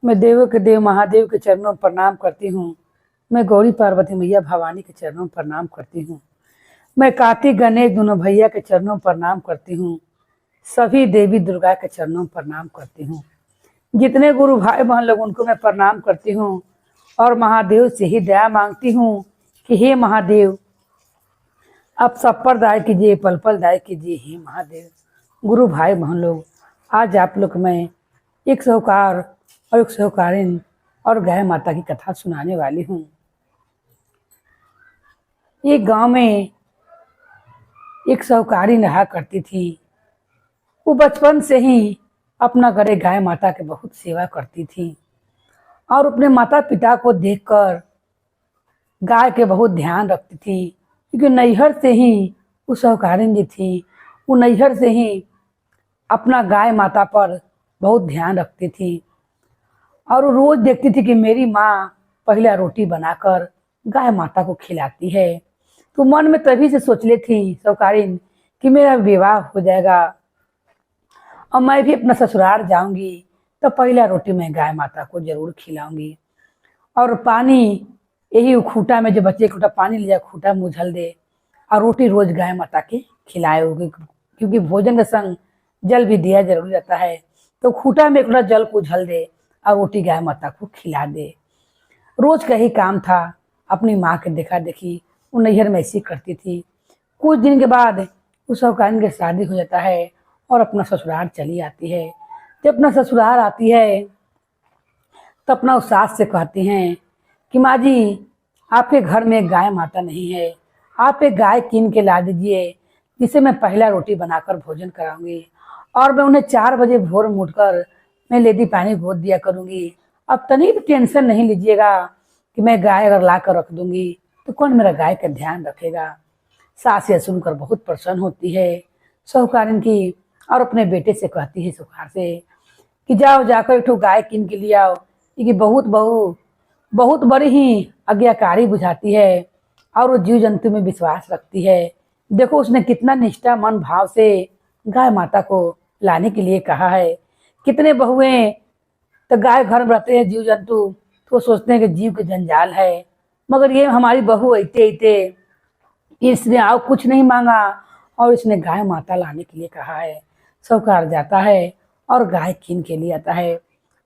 मैं देवों के देव महादेव के चरणों में प्रणाम करती हूँ। मैं गौरी पार्वती मैया भवानी के चरणों में प्रणाम करती हूँ। मैं कार्तिक गणेश दोनों भैया के चरणों में प्रणाम करती हूँ। सभी देवी दुर्गा के चरणों में प्रणाम करती हूँ। जितने गुरु भाई बहन लोग उनको मैं प्रणाम करती हूँ और महादेव से ही दया मांगती हूँ कि हे महादेव आप सब पर दया कीजिए, पल पल दया कीजिए। हे महादेव गुरु भाई बहन लोग, आज आप लोग मैं एक साहूकार और एक साहूकारिन और गाय माता की कथा सुनाने वाली हूँ। एक गांव में एक साहूकारिन रहा करती थी। वो बचपन से ही अपना घरे गाय माता के बहुत सेवा करती थी और अपने माता पिता को देखकर गाय के बहुत ध्यान रखती थी, क्योंकि नैहर से ही वो साहूकारिन जी थी। वो नैहर से ही अपना गाय माता पर बहुत ध्यान रखती थी और वो रोज देखती थी कि मेरी माँ पहला रोटी बनाकर गाय माता को खिलाती है। तो मन में तभी से सोच ले थी साहूकारिन कि मेरा विवाह हो जाएगा और मैं भी अपना ससुराल जाऊंगी तो पहला रोटी मैं गाय माता को जरूर खिलाऊंगी। और पानी यही खूटा में जो बच्चे खूटा पानी ले जाए, खूटा मुँह झल दे और रोटी रोज गाय माता के खिलाए होगी, क्योंकि भोजन के संग जल भी दिया जरूरी रहता है। तो खूटा में एक जल को झल दे और रोटी गाय माता को खिला दे। रोज का ही काम था। अपनी माँ के देखा देखी वो नैहर में ऐसी करती थी। कुछ दिन के बाद उस साहूकारिन की शादी हो जाता है और अपना ससुराल चली आती है। जब अपना ससुराल आती है तो अपना उस सास से कहती हैं कि माँ जी आपके घर में एक गाय माता नहीं है, आप एक गाय कीन के ला दीजिए जिसे मैं पहला रोटी बनाकर भोजन कराऊंगी और मैं उन्हें 4 बजे भोर में उठकर मैं लेदी पानी गोद दिया करूंगी। अब तनी भी टेंशन नहीं लीजिएगा कि मैं गाय अगर ला कर रख दूंगी तो कौन मेरा गाय का ध्यान रखेगा। सास यह सुनकर बहुत प्रसन्न होती है साहूकारिन की और अपने बेटे से कहती है साहूकार से कि जाओ जाकर एक गाय कीन के लिए आओ, क्योंकि बहुत बड़ी ही आज्ञाकारी बुझाती है और वो जीव जंतु में विश्वास रखती है। देखो उसने कितना निष्ठा मन भाव से गाय माता को लाने के लिए कहा है। कितने बहुएं तो गाय घर में रहते हैं जीव जंतु, तो सोचते हैं कि जीव के जंजाल है, मगर ये हमारी बहू इते इसने आओ कुछ नहीं मांगा और इसने गाय माता लाने के लिए कहा है। साहूकार जाता है और गाय कीन के लिए आता है।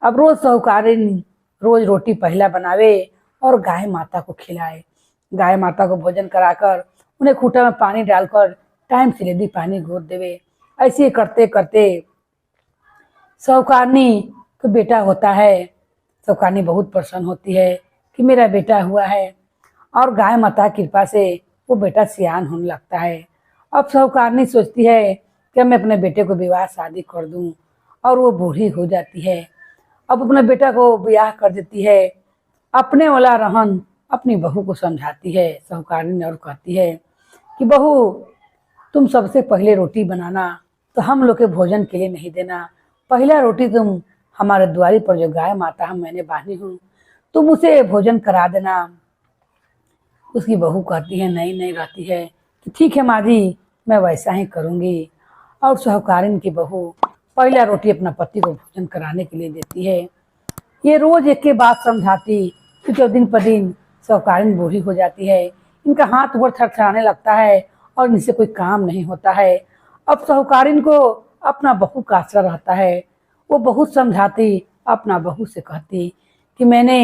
अब रोज साहूकारिन रोज रोटी पहला बनावे और गाय माता को खिलाए। गाय माता को भोजन कराकर उन्हें खूटा में पानी डालकर टाइम से लेदी पानी गोद देवे। ऐसे करते करते साहूकारनी को बेटा होता है। साहूकारनी बहुत प्रसन्न होती है कि मेरा बेटा हुआ है और गाय माता की कृपा से वो बेटा सियान होने लगता है। अब साहूकारनी सोचती है कि मैं अपने बेटे को विवाह शादी कर दूं और वो बूढ़ी हो जाती है। अब अपने बेटा को ब्याह कर देती है। अपने वाला रहन अपनी बहू को समझाती है साहूकारनी और कहती है कि बहू तुम सबसे पहले रोटी बनाना, तो हम लोग के भोजन के लिए नहीं देना। पहला रोटी तुम हमारे द्वारी पर जो गाय माता हम मैंने बांधी हूँ तुम उसे भोजन करा देना। उसकी बहू कहती है नहीं रहती है कि ठीक है माँ जी मैं वैसा ही करूँगी। और साहूकारिन की बहू पहला रोटी अपना पति को भोजन कराने के लिए देती है। ये रोज एक के बात समझाती, क्योंकि दिन पर दिन साहूकारिन बूढ़ी हो जाती है। इनका हाथ ऊपर थरथराने लगता है और इनसे कोई काम नहीं होता है। अब साहूकारिन को अपना बहू का आसरा रहता है। वो बहुत समझाती, अपना बहू से कहती कि मैंने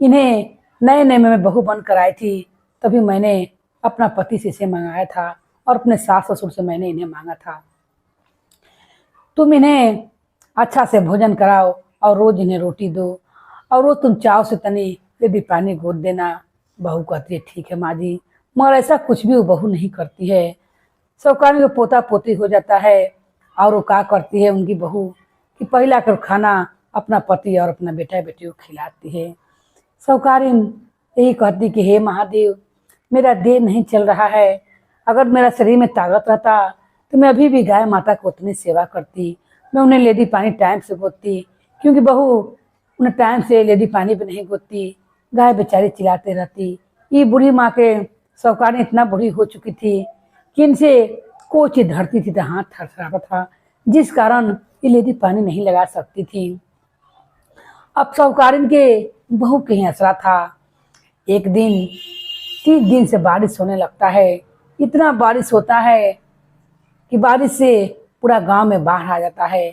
इन्हें नए में मैं बहू बन कर आई थी, तभी मैंने अपना पति से इसे मंगाया था और अपने सास ससुर से मैंने इन्हें मांगा था। तुम इन्हें अच्छा से भोजन कराओ और रोज इन्हें रोटी दो और रोज तुम चाव से तनी यदि पानी गोद देना। बहू कहती है ठीक है माँ जी, मगर ऐसा कुछ भी वो बहू नहीं करती है। साहूकारिन को पोता पोती हो जाता है और वो क्या करती है उनकी बहू कि पहला कर खाना अपना पति और अपना बेटा बेटी को खिलाती है। साहूकारिन यही कहती कि हे महादेव मेरा देह नहीं चल रहा है, अगर मेरा शरीर में ताकत रहता तो मैं अभी भी गाय माता को उतनी सेवा करती। मैं उन्हें लेदी पानी टाइम से गोदती, क्योंकि बहू उन्हें टाइम से लेदी पानी भी नहीं गोदती, गाय बेचारी चिल्लाते रहती। ये बूढ़ी माँ के साहूकारिन इतना बूढ़ी हो चुकी थी कि इनसे कोई चीज धरती थी तो हाथ थरथराता था, जिस कारण ये लेदी पानी नहीं लगा सकती थी। अब साहूकारिन के बहू के ही असरा था। एक दिन 3 दिन से बारिश होने लगता है। इतना बारिश होता है कि बारिश से पूरा गांव में बाढ़ आ जाता है।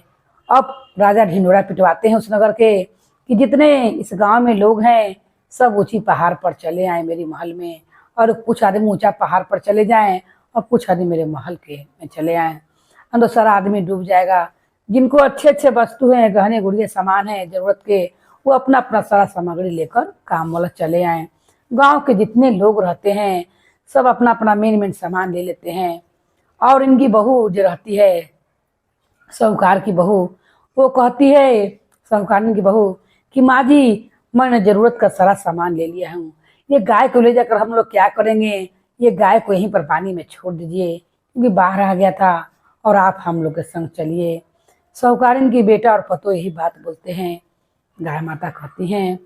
अब राजा ढिंढोरा पिटवाते हैं उस नगर के कि जितने इस गांव में लोग हैं सब ऊंची पहाड़ पर चले आए मेरी महल में, और कुछ आदमी ऊंचा पहाड़ पर चले जाएं और कुछ आदमी मेरे महल के में चले आए। तो सारा आदमी डूब जाएगा। जिनको अच्छे अच्छे वस्तु हैं, गहने गुड़िया सामान है जरूरत के, वो अपना अपना सारा सामग्री लेकर काम वाला चले आए। गांव के जितने लोग रहते हैं सब अपना अपना मेन सामान ले लेते हैं। और इनकी बहू जो रहती है साहूकार की बहू, वो कहती है साहूकारनी की बहू कि माँ जी, मैंने जरूरत का सारा सामान ले लिया हूँ, ये गाय को ले जाकर हम लोग क्या करेंगे, ये गाय को यहीं पर पानी में छोड़ दीजिए क्योंकि बाहर आ गया था और आप हम लोग के संग चलिए। साहूकारिन की बेटा और पतो यही बात बोलते हैं। गाय माता कहती हैं,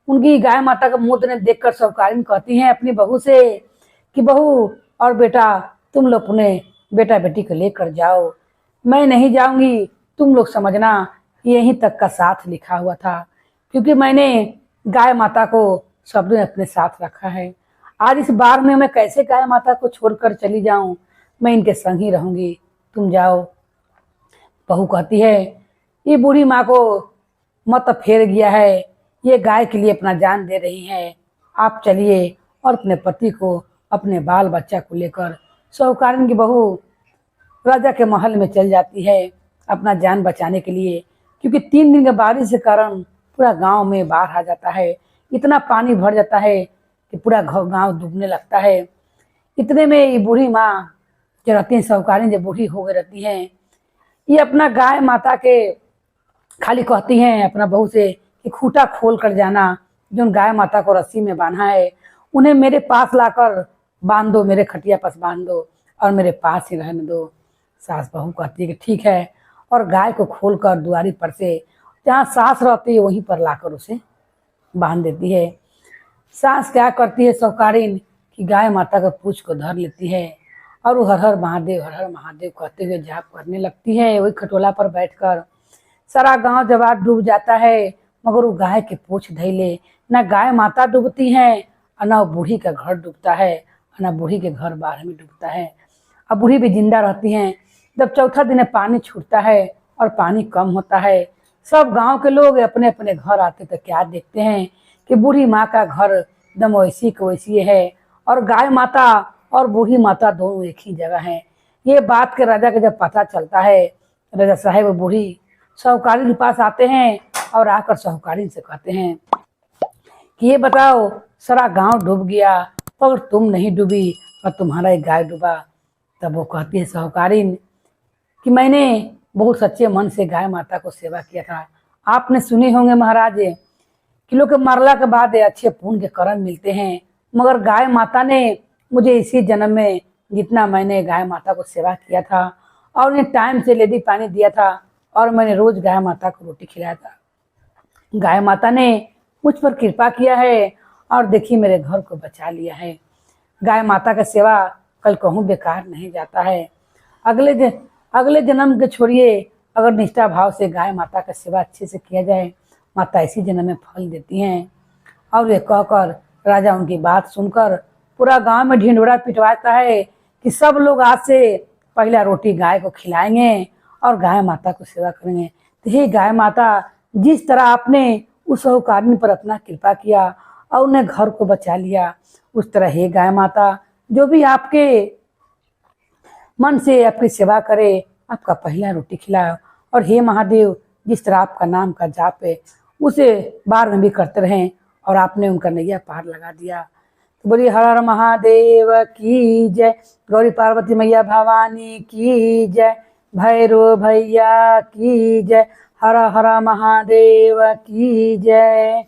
उनकी गाय माता का मुंह ने देखकर साहूकारिन कहती हैं अपनी बहू से कि बहू और बेटा, तुम लोग अपने बेटा बेटी को लेकर जाओ, मैं नहीं जाऊंगी। तुम लोग समझना यहीं तक का साथ लिखा हुआ था, क्योंकि मैंने गाय माता को सब दिन अपने साथ रखा है। आज इस बार में मैं कैसे गाय माता को छोड़कर चली जाऊं, मैं इनके संग ही रहूंगी, तुम जाओ। बहू कहती है, ये बूढ़ी माँ को मत फेर गया है, ये गाय के लिए अपना जान दे रही है, आप चलिए। और अपने पति को, अपने बाल बच्चा को लेकर साहूकारिन की बहू राजा के महल में चल जाती है अपना जान बचाने के लिए, क्योंकि 3 दिन के बारिश के कारण पूरा गांव में बाढ़ आ जाता है। इतना पानी भर जाता है कि पूरा गांव डूबने लगता है। इतने में ये बूढ़ी माँ जो रहती है, साहूकारिन जो बूढ़ी हो गई रहती हैं, ये अपना गाय माता के खाली कहती हैं अपना बहू से कि खूंटा खोल कर जाना, जो गाय माता को रस्सी में बांधा है उन्हें मेरे पास लाकर बांध दो, मेरे खटिया पास बांध दो और मेरे पास ही रहने दो। सास बहू कहती है कि ठीक है, और गाय को खोलकर दुआरी पर से जहाँ सास रहती है वहीं पर लाकर उसे बांध देती है। सास क्या करती है साहूकारिन कि गाय माता का पूंछ को धर लेती है और वो हर हर महादेव कहते हुए जाप करने लगती है। वही खटोला पर बैठकर सारा गांव जब आज डूब जाता है, मगर वो गाय के पूंछ धैले न गाय माता डूबती है और न बूढ़ी का घर डूबता है, न बूढ़ी के घर बाढ़ में डूबता है। अब बूढ़ी भी जिंदा रहती हैं। जब चौथा दिन पानी छूटता है और पानी कम होता है, सब गांव के लोग अपने अपने घर आते तो क्या देखते हैं कि बूढ़ी माँ का घर एकदम वैसी को वैसी है और गाय माता और बूढ़ी माता दोनों एक ही जगह हैं। ये बात के राजा के जब पता चलता है, राजा साहेब बूढ़ी साहूकारिन के पास आते हैं और आकर साहूकारिन से कहते हैं कि ये बताओ, सारा गांव डूब गया पर तुम नहीं डूबी और तुम्हारा एक गाय डूबा। तब वो कहती है साहूकारिन कि मैंने बहुत सच्चे मन से गाय माता को सेवा किया था। आपने सुने होंगे महाराज कि लोग के मरला के बाद अच्छे पुण्य के कर्म मिलते हैं, मगर गाय माता ने मुझे इसी जन्म में जितना मैंने गाय माता को सेवा किया था और उन्हें टाइम से लेदी पानी दिया था और मैंने रोज गाय माता को रोटी खिलाया था, गाय माता ने मुझ पर कृपा किया है और देखिए मेरे घर को बचा लिया है। गाय माता का सेवा कल कहूँ बेकार नहीं जाता है। अगले जन्म के छोड़िए, अगर निष्ठा भाव से गाय माता का सेवा अच्छे से किया जाए, माता इसी जन्म में फल देती हैं। और वे कहकर राजा उनकी बात सुनकर पूरा गांव में ढिंढोरा पिटवाता है कि सब लोग आज से पहला रोटी गाय को खिलाएंगे और गाय माता को सेवा करेंगे। तो हे गाय माता, जिस तरह आपने उस साहूकारिन पर अपना कृपा किया और उन्हें घर को बचा लिया, उस तरह हे गाय माता, जो भी आपके मन से आपकी सेवा करे आपका पहला रोटी खिलाओ। और हे महादेव, जिस तरह आपका नाम का जाप है उसे बार में भी करते रहें और आपने उनका नैया पार लगा दिया। तो बोलिए हर हर महादेव की जय, गौरी पार्वती मैया भवानी की जय, भैरव भैया की जय, हर हर महादेव की जय।